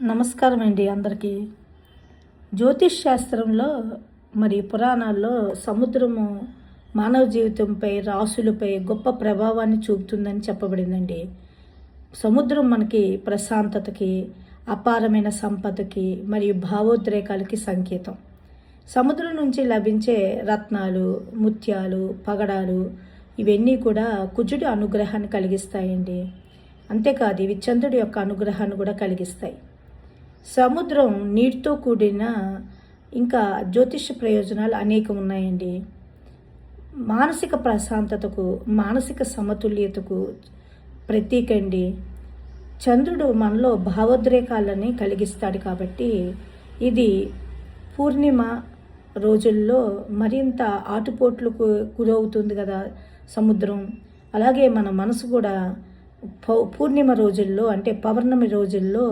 నమస్కారం అండి అందరికీ. జ్యోతిష్ శాస్త్రంలో మరి పురాణాల్లో సముద్రము మానవ జీవితంపై రాసులపై గొప్ప ప్రభావాన్ని చూపుతుందని చెప్పబడిందండి. సముద్రం మనకి ప్రశాంతతకి, అపారమైన సంపదకి మరియు భావోద్రేకాలకి సంకేతం. సముద్రం నుంచి లభించే రత్నాలు, ముత్యాలు, పగడాలు ఇవన్నీ కూడా కుజుడి అనుగ్రహాన్ని కలిగిస్తాయండి. అంతేకాదు ఇవి చంద్రుడి యొక్క అనుగ్రహాన్ని కూడా కలిగిస్తాయి. సముద్రం నీటితో కూడిన ఇంకా జ్యోతిష ప్రయోజనాలు అనేకం ఉన్నాయండి. మానసిక ప్రశాంతతకు, మానసిక సమతుల్యతకు ప్రతీక అండి. చంద్రుడు మనలో భావోద్రేకాలని కలిగిస్తాడు కాబట్టి ఇది పూర్ణిమ రోజుల్లో మరింత ఆటుపోట్లకు గురవుతుంది కదా సముద్రం. అలాగే మన మనసు కూడా పూర్ణిమ రోజుల్లో అంటే పౌర్ణమి రోజుల్లో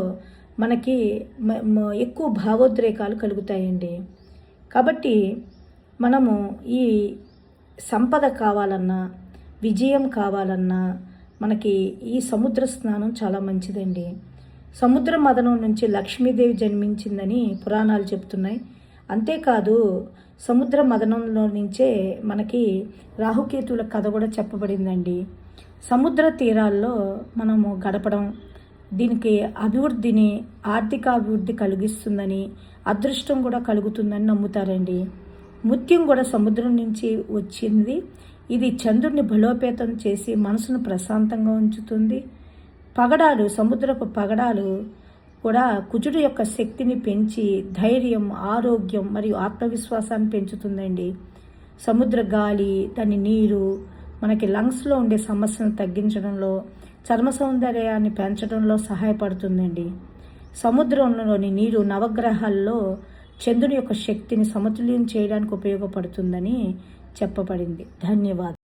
మనకి ఎక్కువ భావోద్రేకాలు కలుగుతాయండి. కాబట్టి మనము ఈ సంపద కావాలన్నా, విజయం కావాలన్నా మనకి ఈ సముద్ర స్నానం చాలా మంచిదండి. సముద్ర మదనం నుంచి లక్ష్మీదేవి జన్మించిందని పురాణాలు చెప్తున్నాయి. అంతేకాదు సముద్ర మదనంలో నుంచే మనకి రాహుకేతుల కథ కూడా చెప్పబడిందండి. సముద్ర తీరాల్లో మనము గడపడం దీనికి అభివృద్ధిని, ఆర్థిక అభివృద్ధి కలిగిస్తుందని, అదృష్టం కూడా కలుగుతుందని నమ్ముతారండి. ముత్యం కూడా సముద్రం నుంచి వచ్చింది. ఇది చంద్రుడిని బలోపేతం చేసి మనసును ప్రశాంతంగా ఉంచుతుంది. పగడాలు, సముద్రపు పగడాలు కూడా కుజుడు యొక్క శక్తిని పెంచి ధైర్యం, ఆరోగ్యం మరియు ఆత్మవిశ్వాసాన్ని పెంచుతుందండి. సముద్ర గాలి, దాని నీరు మనకి లంగ్స్లో ఉండే సమస్యను తగ్గించడంలో, చర్మ సౌందర్యాన్ని పెంచడంలో సహాయపడుతుందండి. సముద్రంలోని నీరు నవగ్రహాల్లో చంద్రుని యొక్క శక్తిని సమతుల్యం చేయడానికి ఉపయోగపడుతుందని చెప్పబడింది. ధన్యవాదాలు.